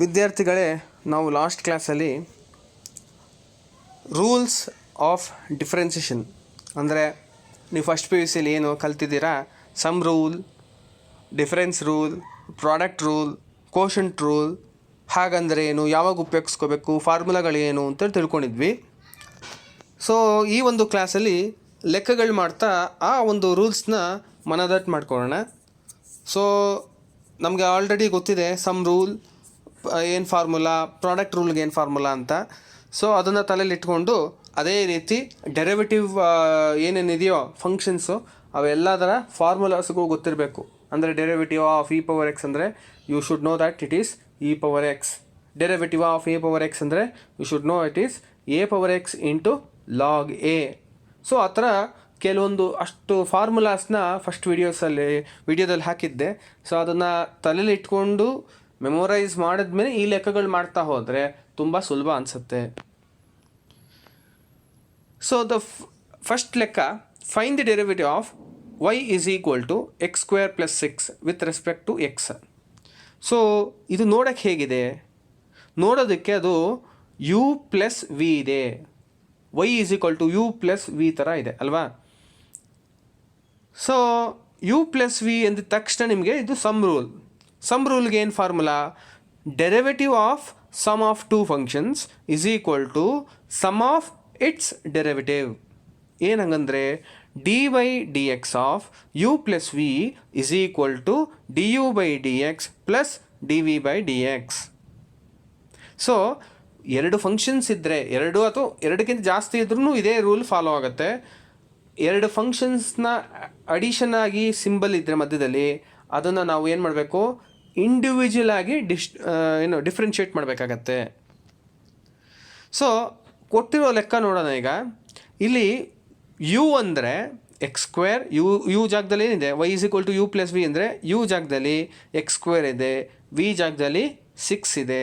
ವಿದ್ಯಾರ್ಥಿಗಳೇ, ನಾವು ಲಾಸ್ಟ್ ಕ್ಲಾಸಲ್ಲಿ ರೂಲ್ಸ್ ಆಫ್ ಡಿಫ್ರೆನ್ಸಿಯೇಷನ್ ಅಂದರೆ ನೀವು ಫಸ್ಟ್ ಪಿ ಯು ಸಿಲಿ ಏನು ಕಲ್ತಿದ್ದೀರಾ, sum rule, difference rule, product rule, quotient rule, ಹಾಗಂದರೆ ಏನು, ಯಾವಾಗ ಉಪಯೋಗಿಸ್ಕೋಬೇಕು, ಫಾರ್ಮುಲಾಗಳೇನು ಅಂತ ತಿಳ್ಕೊಂಡಿದ್ವಿ. ಸೊ ಈ ಒಂದು ಕ್ಲಾಸಲ್ಲಿ ಲೆಕ್ಕಗಳು ಮಾಡ್ತಾ ಆ ಒಂದು ರೂಲ್ಸ್ನ ಮನದಟ್ಟು ಮಾಡ್ಕೊಳ್ಳೋಣ. ಸೊ ನಮಗೆ ಆಲ್ರೆಡಿ ಗೊತ್ತಿದೆ ಸಮ್ ರೂಲ್ ಏನು ಫಾರ್ಮುಲಾ, ಪ್ರಾಡಕ್ಟ್ ರೂಲ್ಗೆ ಏನು ಫಾರ್ಮುಲಾ ಅಂತ. ಸೊ ಅದನ್ನು ತಲೆಯಲ್ಲಿ ಇಟ್ಕೊಂಡು ಅದೇ ರೀತಿ ಡೆರಿವೇಟಿವ್ ಏನೇನಿದೆಯೋ ಫಂಕ್ಷನ್ಸು ಅವೆಲ್ಲದರ ಫಾರ್ಮುಲಾಸ್ಗೂ ಗೊತ್ತಿರಬೇಕು. ಅಂದರೆ derivative of e power x ಅಂದರೆ you should know that it is e power x. Derivative of a power x ಅಂದರೆ you should know it is a power x into log a. So ಆ ಥರ ಕೆಲವೊಂದು ಅಷ್ಟು ಫಾರ್ಮುಲಾಸ್ನ first ವಿಡಿಯೋದಲ್ಲಿ ಹಾಕಿದ್ದೆ. So ಅದನ್ನು ತಲೆಯಲ್ಲಿ ಇಟ್ಕೊಂಡು ಮೆಮೊರೈಸ್ ಮಾಡಿದ್ಮೇಲೆ ಈ ಲೆಕ್ಕಗಳು ಮಾಡ್ತಾ ಹೋದರೆ ತುಂಬ ಸುಲಭ ಅನಿಸುತ್ತೆ. ಸೊ ದ ಫಸ್ಟ್ ಲೆಕ್ಕ, find the derivative of y is equal to x square plus 6 with respect to x. So ಇದು ನೋಡೋಕ್ಕೆ ಹೇಗಿದೆ, ನೋಡೋದಕ್ಕೆ ಅದು u ಪ್ಲಸ್ ವಿ ಇದೆ. y is equal to u plus v ಥರ ಇದೆ ಅಲ್ವಾ. ಸೊ u ಪ್ಲಸ್ ವಿ ಅಂದ ತಕ್ಷಣ ನಿಮಗೆ ಇದು ಸಮ್ ರೂಲ್. ಸಮ್ ರೂಲ್ಗೆ ಏನು formula, derivative of sum of two functions is equal to sum of its derivative. ಏನಂಗಂದರೆ d by d x of u plus v is equal to d u by d x plus d v by d x. So ಎರಡು functions ಇದ್ದರೆ, ಎರಡು ಅಥವಾ ಎರಡಕ್ಕಿಂತ ಜಾಸ್ತಿ ಇದ್ರೂ ಇದೇ rule follow ಆಗುತ್ತೆ. ಎರಡು ಫಂಕ್ಷನ್ಸ್ನ ಅಡಿಷನ್ ಆಗಿ ಸಿಂಬಲ್ ಇದ್ದರೆ ಮಧ್ಯದಲ್ಲಿ ಅದನ್ನು ನಾವು ಏನು ಮಾಡಬೇಕು, ಇಂಡಿವಿಜುವಲ್ ಆಗಿ ಡಿಫ್ರೆನ್ಷಿಯೇಟ್ ಮಾಡಬೇಕಾಗತ್ತೆ. ಸೊ ಕೊಟ್ಟಿರೋ ಲೆಕ್ಕ ನೋಡೋಣ. ಈಗ ಇಲ್ಲಿ ಯು ಅಂದರೆ ಎಕ್ಸ್ ಸ್ಕ್ವೇರ್, ಯು ಜಾಗದಲ್ಲಿ ಏನಿದೆ, y is equal to u plus v ಅಂದರೆ ಯು ಜಾಗದಲ್ಲಿ ಎಕ್ಸ್ ಸ್ಕ್ವೇರ್ ಇದೆ, ವಿ ಜಾಗದಲ್ಲಿ 6 ಇದೆ.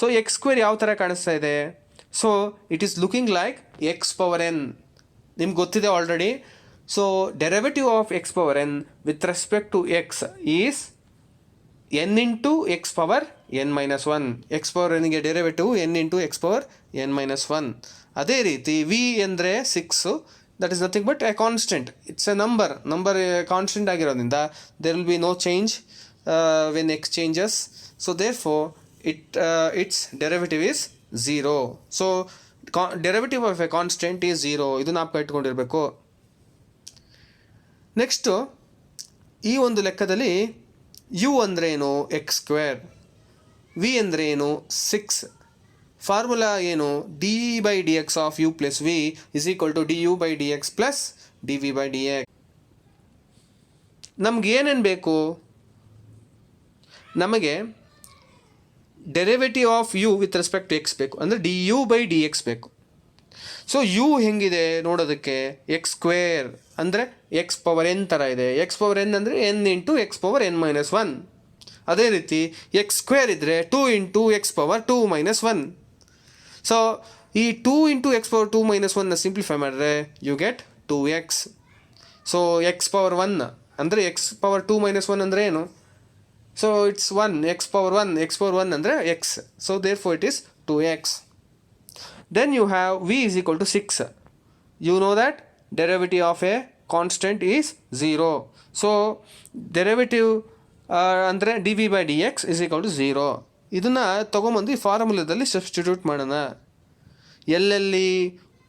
ಸೊ ಎಕ್ಸ್ ಸ್ಕ್ವೇರ್ ಯಾವ ಥರ ಕಾಣಿಸ್ತಾ ಇದೆ, so it is looking like x power n. ನಿಮ್ಗೆ ಗೊತ್ತಿದೆ already. So derivative of x power n with respect to x is n into x power n minus 1. X power ಎನ್ಗೆ derivative n into x power n minus 1. ಅದೇ ರೀತಿ v ಅಂದರೆ 6, that is nothing but a constant. It's a number constant ಆಗಿರೋದ್ರಿಂದ there will be no change when x changes. So there four it's derivative is 0. So derivative of A constant is 0. ಇದು ನಾವು ಇಟ್ಕೊಂಡಿರಬೇಕು. Next ಈ ಒಂದು ಲೆಕ್ಕದಲ್ಲಿ you ಅಂದರೆ ಏನು, X square, V ಅಂದರೆ ಏನು, 6. ಫಾರ್ಮುಲಾ ಏನು, d by d x of u plus v is equal to d u by d x plus d v by d x. ನಮ್ಗೆ ಏನೇನು ಬೇಕು, ನಮಗೆ derivative of u with respect to x ಬೇಕು, ಅಂದರೆ d u by d x ಬೇಕು. So u ಹೆಂಗಿದೆ ನೋಡೋದಕ್ಕೆ, x square ಅಂದರೆ ಎಕ್ಸ್ ಪವರ್ ಎನ್ ಥರ ಇದೆ. ಎಕ್ಸ್ ಪವರ್ ಎನ್ ಅಂದರೆ n into x power n minus 1. ಅದೇ ರೀತಿ ಎಕ್ಸ್ ಸ್ಕ್ವೇರ್ ಇದ್ದರೆ 2 into x power 2 minus 1. So ಈ 2 ಇಂಟು ಎಕ್ಸ್ ಪವರ್ 2 ಮೈನಸ್ 1ನ ಸಿಂಪ್ಲಿಫೈ ಮಾಡಿದ್ರೆ you get 2x. So x power 1 ಅಂದರೆ ಎಕ್ಸ್ ಪವರ್ 2 ಮೈನಸ್ 1 ಅಂದರೆ ಏನು, ಸೊ ಇಟ್ಸ್ 1. ಎಕ್ಸ್ ಪವರ್ 1 ಅಂದರೆ x. So therefore it is 2x. Then you have v is equal to 6. You know that derivative of a constant is 0. So derivative ಅಂದರೆ d v by d x is equal to 0. ಇದನ್ನು ತೊಗೊಂಬಂದು ಈ ಫಾರ್ಮುಲಾದಲ್ಲಿ substitute ಮಾಡೋಣ. ಎಲ್ಲೆಲ್ಲಿ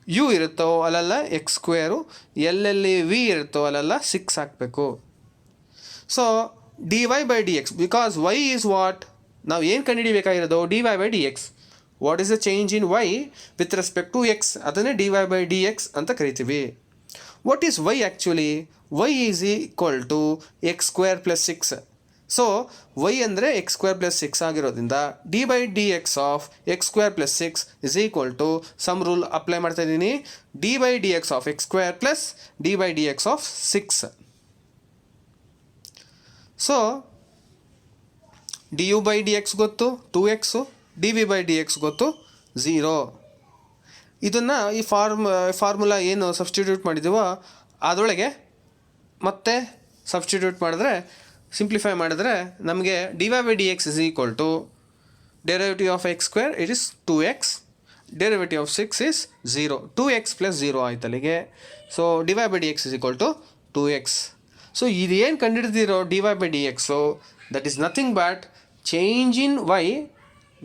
you ಇರುತ್ತೋ ಅಲ್ಲೆಲ್ಲ X square, ಎಲ್ಲೆಲ್ಲಿ v ಇರುತ್ತೋ ಅಲ್ಲೆಲ್ಲ 6 ಹಾಕಬೇಕು. So d y by d x, because y is what, ನಾವು ಏನು ಕಂಡುಹಿಡಿಬೇಕಾಗಿರೋದು, d y by d x. What is the change in y with respect to x, ಅದನ್ನೇ d y by d x ಅಂತ ಕರಿತೀವಿ. What is y actually, y is equal to x square plus 6. So y ಅಂದರೆ x square plus 6 ಆಗಿರೋದ್ರಿಂದ d by d x of x square plus 6 is equal to sum rule apply ಮಾಡ್ತಾ ಇದ್ದೀನಿ, d by d x of x square plus d by d x of 6. So d u by d x ಗೊತ್ತು 2x, d v by d x ಗೊತ್ತು 0. ಇದನ್ನು ಈ formula ಏನು substitute ಮಾಡಿದ್ದೀವೋ ಅದರೊಳಗೆ ಮತ್ತೆ substitute ಮಾಡಿದ್ರೆ, ಸಿಂಪ್ಲಿಫೈ ಮಾಡಿದ್ರೆ ನಮಗೆ d y by d x is equal to derivative of x square it is 2x, derivative of 6 is 0, 2x plus 0 ಆಯ್ತು ಅಲ್ಲಿಗೆ. So dy by dx is equal to 2x. So ಇದೇನು ಕಂಡುಹಿಡಿದಿರೋ dy by dx, so that is nothing but change in y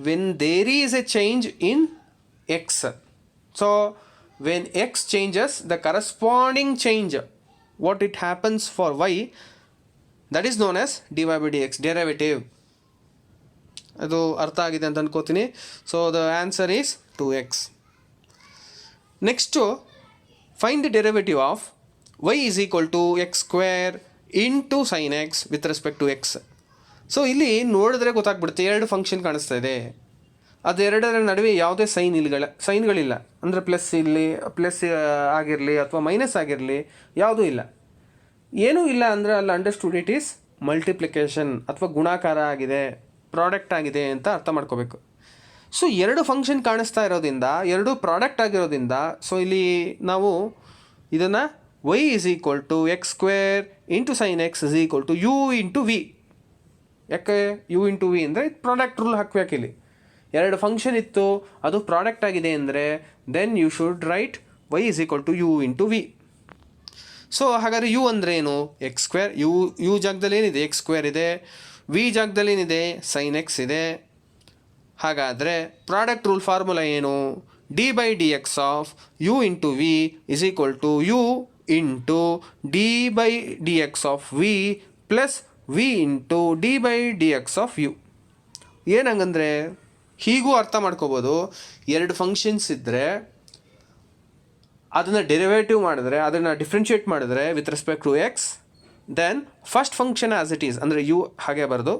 when there is a change in x. So when x changes, the corresponding change what it happens for y, that is known as dy by dx, derivative. ಅದು ಅರ್ಥ ಆಗಿದೆ ಅಂತ ಅನ್ಕೋತೀನಿ. So the answer is 2x. Next find the derivative of y is equal to x square into sin x with respect to x. So ಇಲ್ಲಿ ನೋಡಿದ್ರೆ ಗೊತ್ತಾಗ್ಬಿಡುತ್ತೆ, ಎರಡು function ಕಾಣಿಸ್ತಾ ಇದೆ, ಅದೆರಡರ ನಡುವೆ ಯಾವುದೇ ಸೈನ್ಗಳಿಲ್ಲ. ಅಂದರೆ ಪ್ಲಸ್ ಇಲ್ಲಿ ಪ್ಲಸ್ ಆಗಿರಲಿ ಅಥವಾ ಮೈನಸ್ ಆಗಿರಲಿ ಯಾವುದೂ ಇಲ್ಲ. ಏನೂ ಇಲ್ಲ ಅಂದರೆ ಅಲ್ಲಿ ಅಂಡರ್ಸ್ಟುಡ್ ಇಟ್ ಈಸ್ ಮಲ್ಟಿಪ್ಲಿಕೇಶನ್ ಅಥವಾ ಗುಣಾಕಾರ ಆಗಿದೆ, ಪ್ರಾಡಕ್ಟ್ ಆಗಿದೆ ಅಂತ ಅರ್ಥ ಮಾಡ್ಕೋಬೇಕು. ಸೊ ಎರಡು ಫಂಕ್ಷನ್ ಕಾಣಿಸ್ತಾ ಇರೋದ್ರಿಂದ, ಎರಡು ಪ್ರಾಡಕ್ಟ್ ಆಗಿರೋದ್ರಿಂದ, ಸೊ ಇಲ್ಲಿ ನಾವು ಇದನ್ನು y is equal to x square into sin x is equal to u into v. ಯಾಕೆ u into v ಅಂದರೆ ಪ್ರಾಡಕ್ಟ್ ರೂಲ್ ಹಾಕಬೇಕು. ಇಲ್ಲಿ ಎರಡು ಫಂಕ್ಷನ್ ಇತ್ತು, ಅದು ಪ್ರಾಡಕ್ಟ್ ಆಗಿದೆ ಅಂದರೆ then you should write y is equal to u into v. ಸೊ ಹಾಗಾದರೆ u ಅಂದರೆ ಏನು? X square. ಯು ಜಾಗದಲ್ಲಿ ಏನಿದೆ? ಎಕ್ಸ್ ಸ್ಕ್ವೇರ್ ಇದೆ. ವಿ ಜಾಗದಲ್ಲಿ ಏನಿದೆ? ಸೈನ್ ಎಕ್ಸ್ ಇದೆ. ಹಾಗಾದರೆ ಪ್ರಾಡಕ್ಟ್ ರೂಲ್ ಫಾರ್ಮುಲಾ ಏನು? D by d x of u into v is equal to u into d by d x of v plus v into d by d x of u. ಏನಂಗಂದರೆ ಹೀಗೂ ಅರ್ಥ ಮಾಡ್ಕೋಬೋದು. ಎರಡು functions ಇದ್ದರೆ ಅದನ್ನು derivative ಮಾಡಿದ್ರೆ, ಅದನ್ನು ಡಿಫ್ರೆನ್ಷಿಯೇಟ್ ಮಾಡಿದ್ರೆ with respect to x, then first function as it is ಅಂದರೆ ಯು ಹಾಗೆ ಬರೆದು,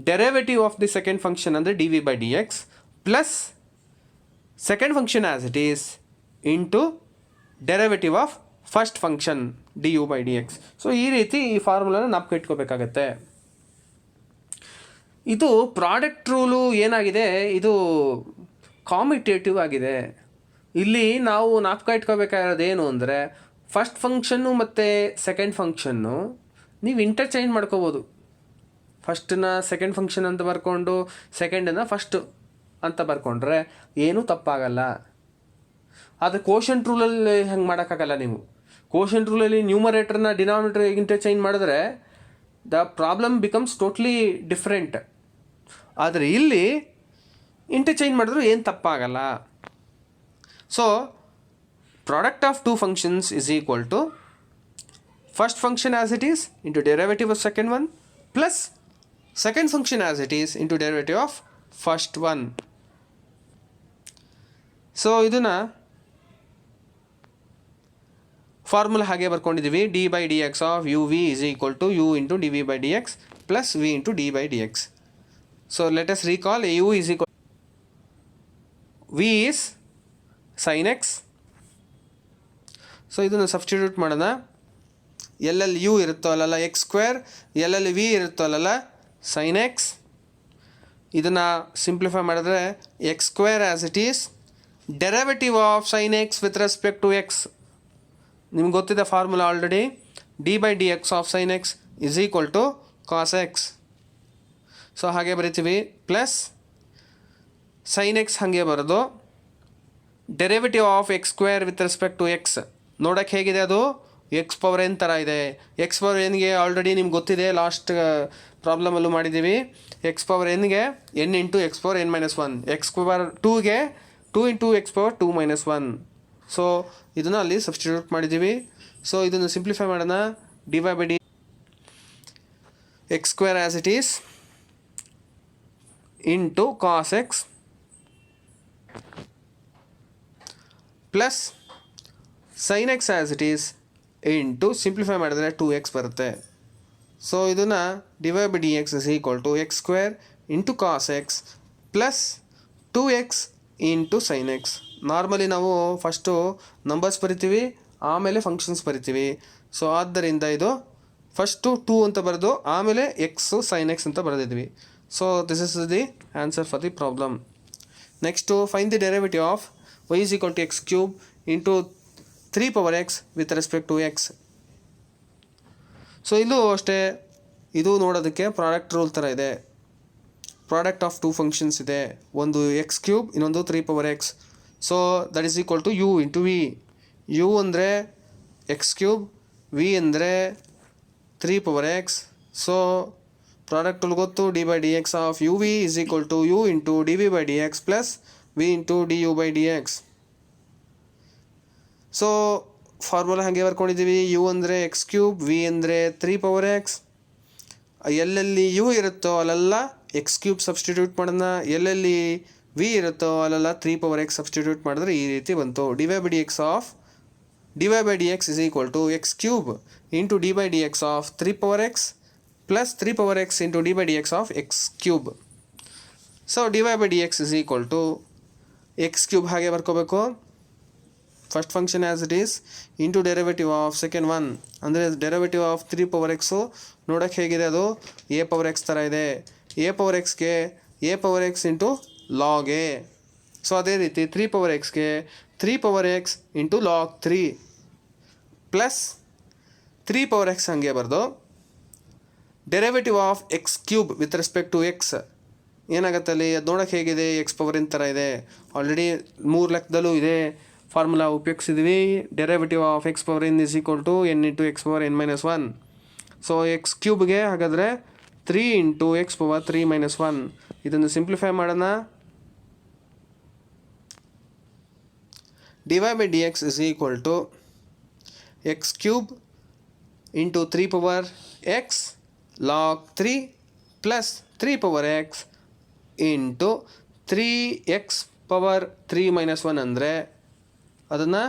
derivative of the second function ಅಂದರೆ d v by d x plus second function as it is into derivative of first function d u by d x. So ಈ ರೀತಿ ಈ ಫಾರ್ಮುಲಾನ ನಾಪ್ಕ ಇಟ್ಕೋಬೇಕಾಗತ್ತೆ. ಇದು product rule ಏನಾಗಿದೆ, ಇದು ಕಾಮಿಟೇಟಿವ್ ಆಗಿದೆ. ಇಲ್ಲಿ ನಾವು ನಾಪ್ಕ ಇಟ್ಕೋಬೇಕಾಗಿರೋದೇನು ಅಂದರೆ ಫಸ್ಟ್ ಫಂಕ್ಷನ್ನು ಮತ್ತು ಸೆಕೆಂಡ್ ಫಂಕ್ಷನ್ನು ನೀವು ಇಂಟರ್ಚೇಂಜ್ ಮಾಡ್ಕೋಬೋದು. ಫಸ್ಟನ್ನ ಸೆಕೆಂಡ್ ಫಂಕ್ಷನ್ ಅಂತ ಬರ್ಕೊಂಡು ಸೆಕೆಂಡನ್ನು ಫಸ್ಟು ಅಂತ ಬರ್ಕೊಂಡ್ರೆ ಏನೂ ತಪ್ಪಾಗಲ್ಲ. ಆದರೆ ಕೋಷಂಟ್ ರೂಲಲ್ಲಿ ಹಂಗೆ ಮಾಡೋಕ್ಕಾಗಲ್ಲ. ನೀವು ಕೋಷಂಟ್ ರೂಲಲ್ಲಿ ನ್ಯೂಮರೇಟರ್ನ ಡಿನಾಮಿನೇಟರ್ ಇಂಟರ್ಚೇಂಜ್ ಮಾಡಿದ್ರೆ the problem becomes totally different. ಆದರೆ ಇಲ್ಲಿ ಇಂಟರ್ಚೇಂಜ್ ಮಾಡಿದ್ರು ಏನು ತಪ್ಪಾಗಲ್ಲ. So product of two functions is equal to first function as it is into derivative of second one plus second function as it is into derivative of first one. So ಇದನ್ನು formula ಹಾಗೆ ಬರ್ಕೊಂಡಿದ್ದೀವಿ. D by d x of u v is equal to u into d v by d x plus v into d by d x. So let us recall u is equal v is sine x. So ಇದನ್ನು substitute ಮಾಡೋಣ. ಎಲ್ಲೆಲ್ಲಿ you ಇರುತ್ತೋ ಅಲ್ಲಲ್ಲ X square, ಎಲ್ಲೆಲ್ಲಿ v ಇರುತ್ತೋ ಅಲ್ಲಲ್ಲ sine x. ಇದನ್ನು simplify ಮಾಡಿದ್ರೆ x square as it is derivative of sine x with respect to x. ನಿಮ್ಗೆ ಗೊತ್ತಿದೆ formula already. D by d x of sine x is equal to cos x. So ಹಾಗೆ ಬರಿತೀವಿ plus sine x ಹಾಗೆ ಬರೋದು derivative of x square with respect to x. ನೋಡೋಕ್ಕೆ ಹೇಗಿದೆ ಅದು? X power n ಥರ ಇದೆ. ಎಕ್ಸ್ ಪವರ್ ಎನ್ಗೆ ಆಲ್ರೆಡಿ ನಿಮ್ಗೆ ಗೊತ್ತಿದೆ, ಲಾಸ್ಟ್ ಪ್ರಾಬ್ಲಮಲ್ಲೂ ಮಾಡಿದ್ದೀವಿ. ಎಕ್ಸ್ ಪವರ್ ಎನ್ಗೆ n into x power n minus one, x power ಟೂಗೆ two into x power two minus one. So ಇದನ್ನು ಅಲ್ಲಿ ಸಬ್ಸ್ಟಿಟ್ಯೂಟ್ ಮಾಡಿದ್ದೀವಿ. ಸೊ ಇದನ್ನು ಸಿಂಪ್ಲಿಫೈ ಮಾಡೋಣ. D y by d x square as it is into cos x plus sine x as it is into simplify ಮಾಡಿದ್ರೆ 2x ಬರುತ್ತೆ. So ಇದನ್ನು d y by d x is equal to x square into cos x plus 2x into sine x. Normally ನಾವು first numbers ಬರಿತೀವಿ, ಆಮೇಲೆ functions ಬರಿತೀವಿ. So ಆದ್ದರಿಂದ ಇದು first 2 ಅಂತ ಬರೆದು ಆಮೇಲೆ ಎಕ್ಸು ಸೈನ್ ಎಕ್ಸ್ ಅಂತ ಬರೆದಿದ್ವಿ. So this is the answer for the problem. Next find the derivative of y is equal to x cube into 3 power x with respect to x. So ಇಲ್ಲೂ ಅಷ್ಟೇ, ಇದು ನೋಡೋದಕ್ಕೆ product rule ಥರ ಇದೆ. Product of two functions ಇದೆ, ಒಂದು X cube ಇನ್ನೊಂದು 3 x. So that is equal to u into v. U ಅಂದರೆ ಎಕ್ಸ್ ಕ್ಯೂಬ್, ವಿ ಅಂದರೆ 3 x. ಸೊ ಪ್ರಾಡಕ್ಟಲ್ಲಿ ಗೊತ್ತು d by d x of u v is equal to u into d v by d x plus v into d u by d x. So formula ಹಾಗೆ ಬರ್ಕೊಂಡಿದ್ದೀವಿ. U ಅಂದರೆ x cube, v ಅಂದರೆ 3 x. ಎಲ್ಲೆಲ್ಲಿ you ಇರುತ್ತೋ ಅಲ್ಲೆಲ್ಲ X cube substitute ಮಾಡೋಣ, ಎಲ್ಲೆಲ್ಲಿ v ಇರುತ್ತೋ ಅಲ್ಲೆಲ್ಲ 3 x ಸಬ್ಸ್ಟಿಟ್ಯೂಟ್ ಮಾಡಿದ್ರೆ ಈ ರೀತಿ ಬಂತು. D y by d x of d y by d x is equal to x cube into d by d x of 3 x plus 3 x into d by d x of x cube. So d y by d x is equal to x cube ಹಾಗೆ ಬರ್ಕೋಬೇಕು, first function as it is, into derivative of second one. ಅಂದರೆ derivative of 3 x ನೋಡೋಕ್ಕೆ ಹೇಗಿದೆ, ಅದು A power x ಥರ ಇದೆ. A power ಎಕ್ಸ್ಗೆ a power x into log a. So ಅದೇ ರೀತಿ 3 xಗೆ 3 x into log 3 plus 3 x ಹಾಗೆ ಬರೆದು derivative of x cube with respect to x ಏನಾಗುತ್ತೆ ಅಲ್ಲಿ, ಅದು ನೋಡೋಕ್ಕೆ ಹೇಗಿದೆ, ಎಕ್ಸ್ ಪವರ್ ಎನ್ ಥರ ಇದೆ. ಆಲ್ರೆಡಿ 3 ಲೆಕ್ಕದಲ್ಲೂ ಇದೆ ಫಾರ್ಮುಲಾ ಉಪಯೋಗಿಸಿದ್ವಿ. Derivative of x power n is equal to n into x power n minus 1. So x ಕ್ಯೂಬ್ಗೆ ಹಾಗಾದರೆ 3 ಇಂಟು ಎಕ್ಸ್ ಪವರ್ 3 ಮೈನಸ್ 1. ಇದನ್ನು ಸಿಂಪ್ಲಿಫೈ ಮಾಡೋಣ. D y by d x is equal to x cube into 3 x log 3 plus 3 x into 3x power 3 minus 1. ಅಂದರೆ ಅದನ್ನು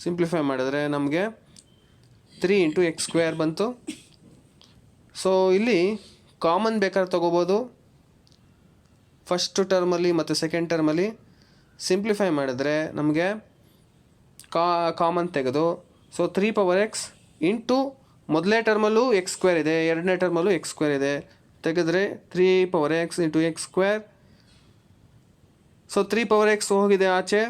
simplify ಮಾಡಿದ್ರೆ ನಮಗೆ 3 into x square ಬಂತು. So ಇಲ್ಲಿ ಕಾಮನ್ ಬೇಕಾದ್ರೆ ತೊಗೋಬೋದು ಫಸ್ಟ್ ಟರ್ಮಲ್ಲಿ ಮತ್ತು ಸೆಕೆಂಡ್ ಟರ್ಮಲ್ಲಿ. ಸಿಂಪ್ಲಿಫೈ ಮಾಡಿದ್ರೆ ನಮಗೆ ಕಾಮನ್ ತೆಗೆದು, ಸೊ 3 x ಇಂಟು ಮೊದಲನೇ ಟರ್ಮಲ್ಲೂ ಎಕ್ಸ್ ಸ್ಕ್ವೇರ್ ಇದೆ, ಎರಡನೇ ಟರ್ಮಲ್ಲೂ ಎಕ್ಸ್ ಸ್ಕ್ವೇರ್ ಇದೆ, ತೆಗೆದ್ರೆ 3 x into x square. So 3 x ಹೋಗಿದೆ ಆಚೆ,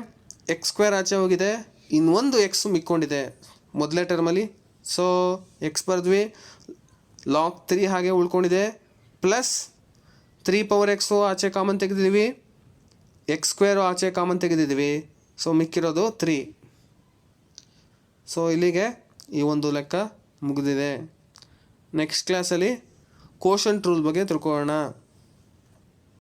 ಎಕ್ಸ್ ಸ್ಕ್ವೇರ್ ಆಚೆ ಹೋಗಿದೆ, ಇನ್ನೊಂದು ಎಕ್ಸ್ ಮಿಕ್ಕೊಂಡಿದೆ ಮೊದಲನೇ ಟರ್ಮಲ್ಲಿ. ಸೊ ಎಕ್ಸ್ ಬರೆದ್ವಿ, ಲಾಗ್ 3 ಹಾಗೆ ಉಳ್ಕೊಂಡಿದೆ, ಪ್ಲಸ್ 3 x ಆಚೆ ಕಾಮನ್ ತೆಗೆದಿದ್ದೀವಿ, ಎಕ್ಸ್ ಸ್ಕ್ವೇರು ಆಚೆ ಕಾಮನ್ ತೆಗೆದಿದ್ದೀವಿ. ಸೊ ಮಿಕ್ಕಿರೋದು 3. ಸೊ ಇಲ್ಲಿಗೆ ಈ ಒಂದು ಲೆಕ್ಕ ಮುಗಿದಿದೆ. ನೆಕ್ಸ್ಟ್ ಕ್ಲಾಸಲ್ಲಿ ಕೋಶಂಟ್ ರೂಲ್ ಬಗ್ಗೆ ತಿಳ್ಕೊಳ್ಳೋಣ.